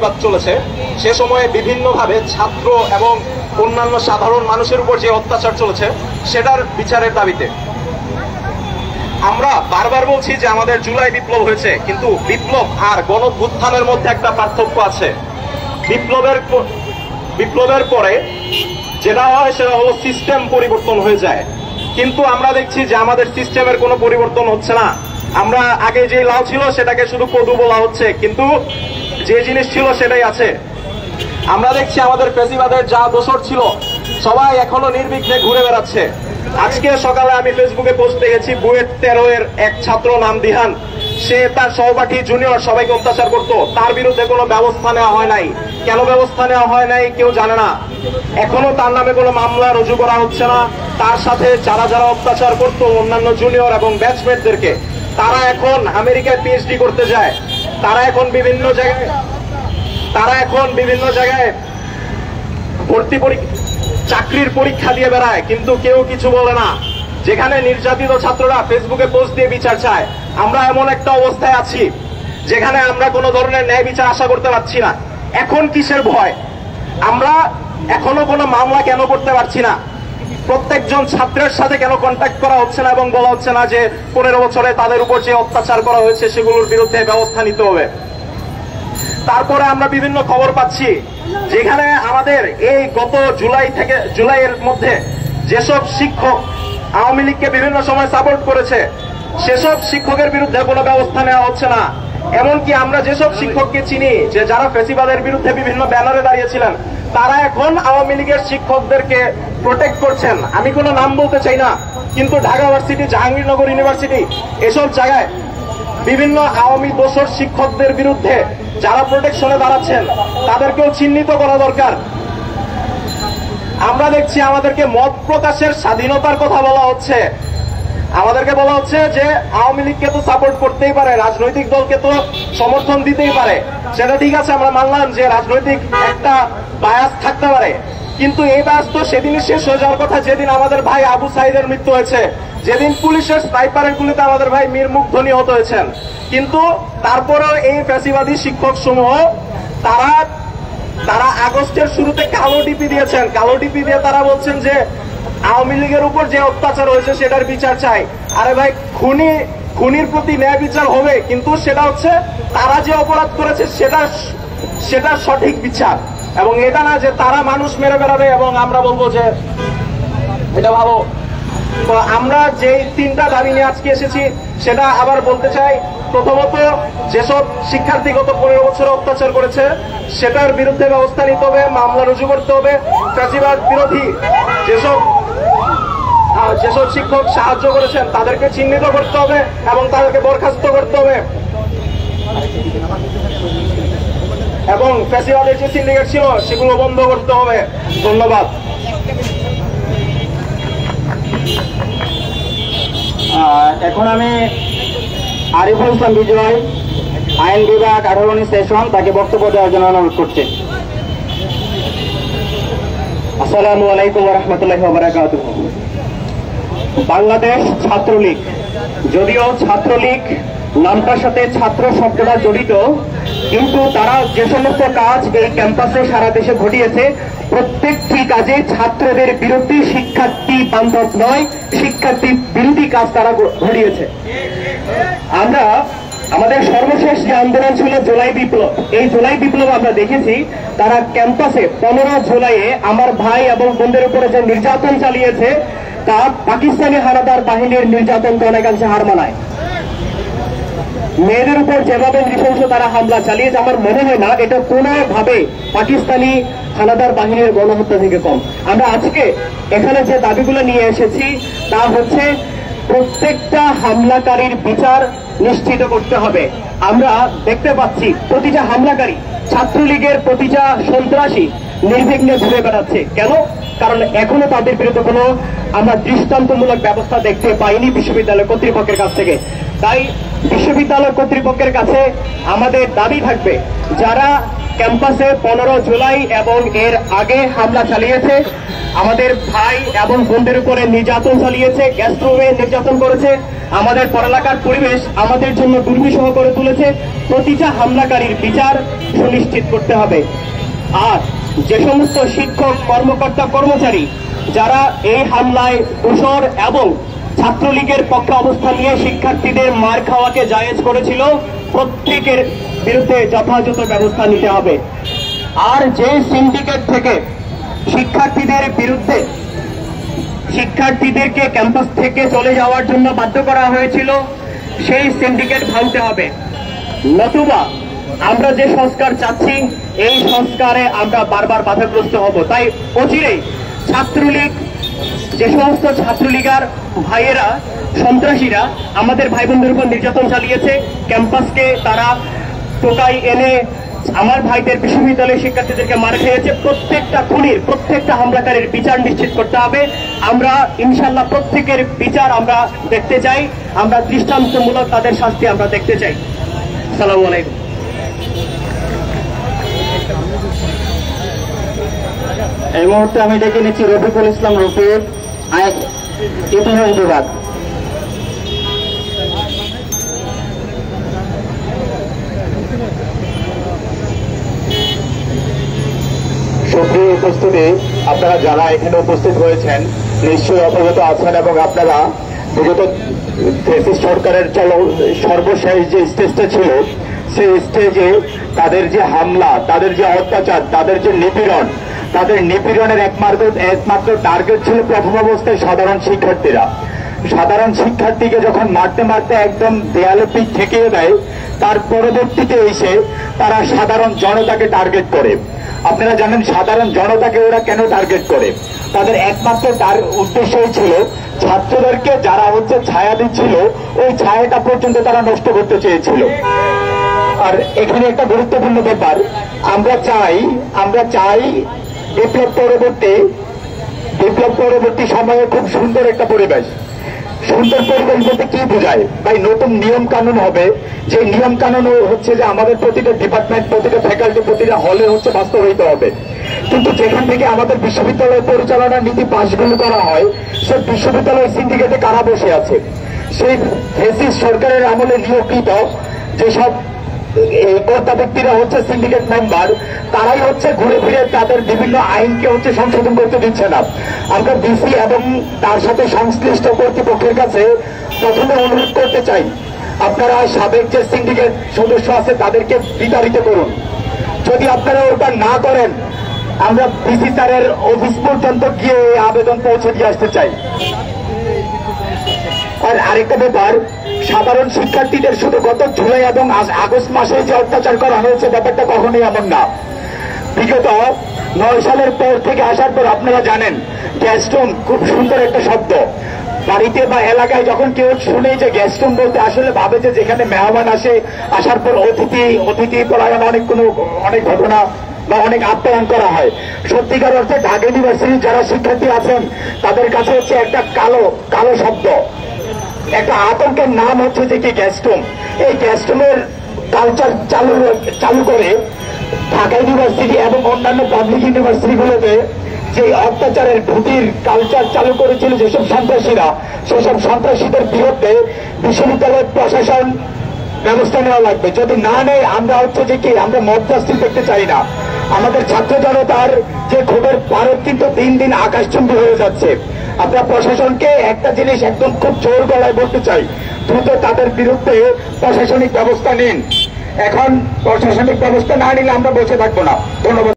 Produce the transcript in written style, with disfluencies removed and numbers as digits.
ফ্যাসিবাদ চলেছে সে সময়ে বিভিন্নভাবে ছাত্র এবং অন্যান্য সাধারণ মানুষের উপর যে অত্যাচার চলেছে সেটার বিচারের দাবিতে আমরা বারবার বলছি যে আমাদের জুলাই বিপ্লব হয়েছে, কিন্তু বিপ্লব আর গণঅভ্যুত্থানের মধ্যে একটা পার্থক্য আছে। বিপ্লবের পরে যেটা হয় সেটা হলো সিস্টেম পরিবর্তন হয়ে যায়, কিন্তু আমরা দেখছি যে আমাদের সিস্টেমের কোনো পরিবর্তন হচ্ছে না। আমরা আগে যে লাউ ছিল সেটাকে শুধু কদু বলা হচ্ছে, কিন্তু যে জিনিস ছিল সেটাই আছে। আমরা দেখছি আমাদের ফ্যাসিবাদের যা দোসর ছিল সবাই এখনো নির্বিঘ্নে ঘুরে বেড়াচ্ছে। আজকে সকালে আমি ফেসবুকে পোস্ট দেখেছি, বুয়েট 13 এর এক ছাত্র নাম দিহান, সে তার সহপাঠী জুনিয়র সবাইকে অত্যাচার করতো, তার বিরুদ্ধে কোনো ব্যবস্থা নেওয়া হয় নাই। কেন ব্যবস্থা নেওয়া হয় নাই কেউ জানে না, এখনো তার নামে কোনো মামলা রুজু করা হচ্ছে না। তার সাথে যারা যারা অত্যাচার করতো অন্যান্য জুনিয়র এবং ব্যাচমেটদেরকে, তারা এখন আমেরিকায় পিএইচডি করতে যায়, তারা এখন বিভিন্ন জায়গায় ভর্তি চাকরির পরীক্ষা দিয়ে বেড়ায়, কিন্তু কেউ কিছু বলে না। যেখানে নির্যাতিত ছাত্ররা ফেসবুকে পোস্ট দিয়ে বিচার চায়, আমরা এমন একটা অবস্থায় আছি যেখানে আমরা কোনো ধরনের ন্যায় বিচার আশা করতে পারছি না। এখন কিসের ভয়? আমরা এখনো কোনো মামলা কেন করতে পারছি না? প্রত্যেকজন ছাত্রের সাথে কেন কন্ট্যাক্ট করা হচ্ছে না এবং বলা হচ্ছে না যে 15 বছরে তাদের উপর যে অত্যাচার করা হয়েছে সেগুলোর বিরুদ্ধে ব্যবস্থা নিতে হবে? তারপরে আমরা বিভিন্ন খবর পাচ্ছি যেখানে আমাদের এই গত জুলাইয়ের মধ্যে যেসব শিক্ষক আওয়ামী লীগকে বিভিন্ন সময় সাপোর্ট করেছে সেসব শিক্ষকের বিরুদ্ধে কোনো ব্যবস্থা নেওয়া হচ্ছে না। এমনকি আমরা যেসব শিক্ষককে চিনি যে যারা ফ্যাসিবাদের বিরুদ্ধে বিভিন্ন ব্যানারে দাঁড়িয়েছিলেন, তারা এখন আওয়ামী লীগের শিক্ষকদেরকে প্রোটেক্ট করছেন। আমি কোনো নাম বলতে চাই না, কিন্তু ঢাকা ভার্সিটি, জাহাঙ্গীরনগর ইউনিভার্সিটি, এসব জায়গায় বিভিন্ন আওয়ামী দোসর শিক্ষকদের বিরুদ্ধে যারা প্রোটেকশনে দাঁড়াচ্ছেন তাদেরকেও চিহ্নিত করা দরকার। আমরা দেখছি আমাদেরকে মত প্রকাশের স্বাধীনতার কথা বলা হচ্ছে, আমাদেরকে বলা হচ্ছে যে আওয়ামী লীগকে তো সাপোর্ট করতেই পারে, রাজনৈতিক দলকে তো সমর্থন দিতেই পারে। সেটা ঠিক আছে, আমরা মানলাম যে রাজনৈতিক একটা বায়াস থাকতে পারে, কিন্তু এই বায়াস তো সেদিনই শেষ হয়ে যাওয়ার কথা যেদিন আমাদের ভাই আবু সাইদের মৃত্যু হয়েছে, যেদিন পুলিশের স্নাইপারের গুলিতে আমাদের ভাই মীর মুগ্ধ নিহত হয়েছেন। কিন্তু তারপরেও এই ফ্যাসিবাদী শিক্ষক সমূহ তারা আগস্টের শুরুতে কালো ডিপি দিয়েছেন। কালো ডিপি দিয়ে তারা বলছেন যে আওয়ামী লীগের উপর যে অত্যাচার হয়েছে সেটার বিচার চাই। আরে ভাই, খুনির প্রতি ন্যায় বিচার হবে, কিন্তু সেটা হচ্ছে তারা যে অপরাধ করেছে সেটা সঠিক বিচার, এবং এটা না যে তারা মানুষ মেরে বেড়াবে এবং আমরা বলবো যে এটা ভালো। তো আমরা যে 3টা দাবি নিয়ে আজকে এসেছি সেটা আবার বলতে চাই। প্রথমত, যেসব শিক্ষার্থী গত 15 বছরে অত্যাচার করেছে সেটার বিরুদ্ধে ব্যবস্থা নিতে হবে, মামলা রুজু করতে হবে। ফ্যাসিবাদ বিরোধী যেসব শিক্ষক সাহায্য করেছেন তাদেরকে চিহ্নিত করতে হবে এবং তাদেরকে বরখাস্ত করতে হবে, এবং ফ্যাসিবাদের যে সিন্ডিকেট ছিল সেগুলো বন্ধ করতে হবে। ধন্যবাদ। এখন আমি আরিফুল ইসলাম বিজয়, আইন বিভাগ 18 সেশন, তাকে বক্তব্য দেওয়ার জন্য অনুরোধ করছি। আসসালামু আলাইকুম ওয়া রাহমাতুল্লাহি ওয়া বারাকাতুহু। বাংলাদেশ ছাত্রলীগ, যদিও ছাত্রলীগ নামটার সাথে ছাত্র শব্দটা জড়িত, কিন্তু তারা যে সমস্ত কাজ এই ক্যাম্পাসে সারা দেশে ঘটিয়েছে প্রত্যেকটি কাজে ছাত্রদের বিরুদ্ধে, শিক্ষার্থী বান্ধব নয়, শিক্ষার্থী বিরোধী কাজ তারা ঘটিয়েছে। আমরা আমাদের সর্বশেষ যে আন্দোলন ছিল জুলাই বিপ্লব, এই জুলাই বিপ্লব আমরা দেখেছি তারা ক্যাম্পাসে 15 জুলাইয়ে আমার ভাই এবং বোনদের উপরে যে নির্যাতন চালিয়েছে তা পাকিস্তানি হানাদার বাহিনীর নির্যাতনকে অনেকাংশে হার মানায়। মেয়েদের উপর যেভাবে নৃশংস তারা হামলা চালিয়েছে, আমার মনে হয় না এটা কোনোভাবে পাকিস্তানি হানাদার বাহিনীর গণহত্যা থেকে কম। আমরা আজকে এখানে যে দাবিগুলো নিয়ে এসেছি তা হচ্ছে প্রত্যেকটা হামলাকারীর বিচার নিশ্চিত করতে হবে। আমরা দেখতে পাচ্ছি প্রতিটা হামলাকারী, ছাত্রলীগের প্রতিটা সন্ত্রাসী নির্বিঘ্নে ঘুরে বেড়াচ্ছে। কেন? কারণ এখনো তাদের বিরুদ্ধে কোনো আমরা দৃষ্টান্তমূলক ব্যবস্থা দেখতে পাইনি বিশ্ববিদ্যালয় কর্তৃপক্ষের কাছ থেকে। তাই বিশ্ববিদ্যালয় কর্তৃপক্ষের কাছে আমাদের দাবি থাকবে, যারা ক্যাম্পাসে 15 জুলাই এবং এর আগে হামলা চালিয়েছে আমাদের ভাই এবং বোনদের উপরে নির্যাতন চালিয়েছে, গ্যাস্ট্রোমে নির্যাতন করেছে, আমাদের পড়ালেখার পরিবেশ আমাদের জন্য দুর্বিষহ করে তুলেছে। প্রতিটা হামলাকারীর বিচার সুনিশ্চিত করতে হবে। আর যে সমস্ত শিক্ষক, কর্মকর্তা, কর্মচারী যারা এই হামলায় দোষর এবং ছাত্রলীগের পক্ষে অবস্থান নিয়ে শিক্ষার্থীদের মার খাওয়াকে জায়েজ করেছিল, প্রত্যেকের বিরুদ্ধে যথাযথ ব্যবস্থা নিতে হবে। আর যে সিন্ডিকেট থেকে শিক্ষার্থীদেরকে ক্যাম্পাস থেকে চলে যাওয়ার জন্য বাধ্য করা হয়েছিল, সেই সিন্ডিকেট ভাঙতে হবে। নতুবা আমরা যে সংস্কার চাচ্ছি, এই সংস্কারে আমরা বারবার বাধাগ্রস্ত হব। তাই অচিরেই ছাত্রলীগ, যে সমস্ত ছাত্রলীগার ভাইয়েরা, সন্ত্রাসীরা আমাদের ভাই বোনদের উপর নির্যাতন চালিয়েছে, ক্যাম্পাসকে তারা টোকাই এনে আমার ভাইদের বিশ্ববিদ্যালয়ের শিক্ষার্থীদেরকে মার খেয়েছে, প্রত্যেকটা খুনির, প্রত্যেকটা হামলাকারীর বিচার নিশ্চিত করতে হবে। আমরা ইনশাল্লাহ প্রত্যেকের বিচার আমরা দেখতে চাই, আমরা দৃষ্টান্তমূলক তাদের শাস্তি আমরা দেখতে চাই। আসসালামু আলাইকুম। এই মুহূর্তে আমি ডেকে নিচ্ছি রফিকুল ইসলাম রফিক, ইতিহাস বিভাগ। সুপ্রিয় উপস্থিতি, আপনারা যারা এখানে উপস্থিত হয়েছেন নিশ্চয়ই অবগত আছেন এবং আপনারা বিগত ফ্যাসিস্ট সরকারের সর্বশেষ যে স্টেজটা ছিল, সেই স্টেজে তাদের যে হামলা, তাদের যে অত্যাচার, তাদের যে নিপীড়ন, তাদের নিপীড়নের একমাত্র টার্গেট ছিল প্রথম অবস্থায় সাধারণ শিক্ষার্থীরা। সাধারণ শিক্ষার্থীকে যখন মারতে মারতে একদম দেয়ালে পিঠ ঠেকিয়ে দেয়, তার পরবর্তীতে এসে তারা সাধারণ জনতাকে টার্গেট করে। আপনারা জানেন সাধারণ জনতাকে ওরা কেন টার্গেট করে? তাদের একমাত্র উদ্দেশ্যই ছিল ছাত্রদেরকে যারা ছায়া দিচ্ছিল, ওই ছায়াটা পর্যন্ত তারা নষ্ট করতে চেয়েছিল। আর এখানে একটা গুরুত্বপূর্ণ ব্যাপার, আমরা চাই বিপ্লব পরবর্তী সময়ে খুব সুন্দর একটা পরিবেশ। সুন্দর পরিবেশ বলতে কি বোঝায় ভাই? নতুন নিয়ম কানুন হবে, যে নিয়ম কানুন হচ্ছে যে আমাদের প্রতিটা ডিপার্টমেন্ট, প্রতিটা ফ্যাকাল্টি, প্রতিটা হলে বাস্তবায়িত হবে। কিন্তু যেখান থেকে আমাদের বিশ্ববিদ্যালয় পরিচালনার নীতি পাশগুলো করা হয়, সে বিশ্ববিদ্যালয়ের সিন্ডিকেটে কারা বসে আছে? সেই ফ্যাসিস্ট সরকারের আমলে নিয়োগকৃত যেসব কর্তা ব্যক্তিরা সিন্ডিকেট মেম্বার, তারাই ঘুরে ফিরে তাদের বিভিন্ন আইনকে সংশোধন করতে দিচ্ছে না। আমরা ডিসি এবং তার সাথে সংশ্লিষ্ট কর্তৃপক্ষের কাছে প্রথমে অনুরোধ করতে চাই, আপনারা সাবেক যে সিন্ডিকেট সদস্য আছে তাদেরকে বিতাড়িত করুন। যদি আপনারা ওটা না করেন, আমরা ডিসি স্যারের অফিস পর্যন্ত গিয়ে আবেদন পৌঁছে দিয়ে আসতে চাই। আর আরেকটা ব্যাপার, সাধারণ শিক্ষার্থীদের শুধু গত জুলাই এবং আগস্ট মাসে যে অত্যাচার করা হয়েছে, ব্যাপারটা কখনোই এমন না। বিগত 9 সালের পর থেকে আসার পর আপনারা জানেন, গ্যাস্ট্রুম খুব সুন্দর একটা শব্দ। বাড়িতে বা এলাকায় যখন কেউ শুনে যে গ্যাস্ট্রুম বলতে, আসলে ভাবে যে যেখানে মেহমান আসার পর অতিথি পরায়ণ অনেক ঘটনা বা অনেক আপ্যায়ন করা হয়। সত্যিকার অর্থে ঢাকা ইউনিভার্সিটির যারা শিক্ষার্থী আছেন তাদের কাছে একটা কালো শব্দ, একটা আতঙ্কের নাম যে কি গ্যাস্ট্রুম। এই গ্যাস্ট্রুমের কালচার চালু করে ঢাকা ইউনিভার্সিটি এবং অন্যান্য পাবলিক ইউনিভার্সিটিগুলোতে যে অত্যাচারের ভূতির কালচার চালু করেছিল যেসব সন্ত্রাসীরা, সেসব সন্ত্রাসীদের বিরুদ্ধে বিশ্ববিদ্যালয়ের প্রশাসন ব্যবস্থা নেওয়া লাগবে। যদি না নেয়, আমরা আমরা মধ্যস্থির দেখতে চাই না। আমাদের ছাত্র জনতার যে ক্ষোভের পারদ কিন্তু দিন দিন আকাশচুম্বী হয়ে যাচ্ছে। আমরা প্রশাসনকে একটা জিনিস একদম খুব জোর গলায় বলতে চাই, দ্রুত তাদের বিরুদ্ধে প্রশাসনিক ব্যবস্থা নিন। এখন প্রশাসনিক ব্যবস্থা না নিলে আমরা বসে থাকবো না। ধন্যবাদ।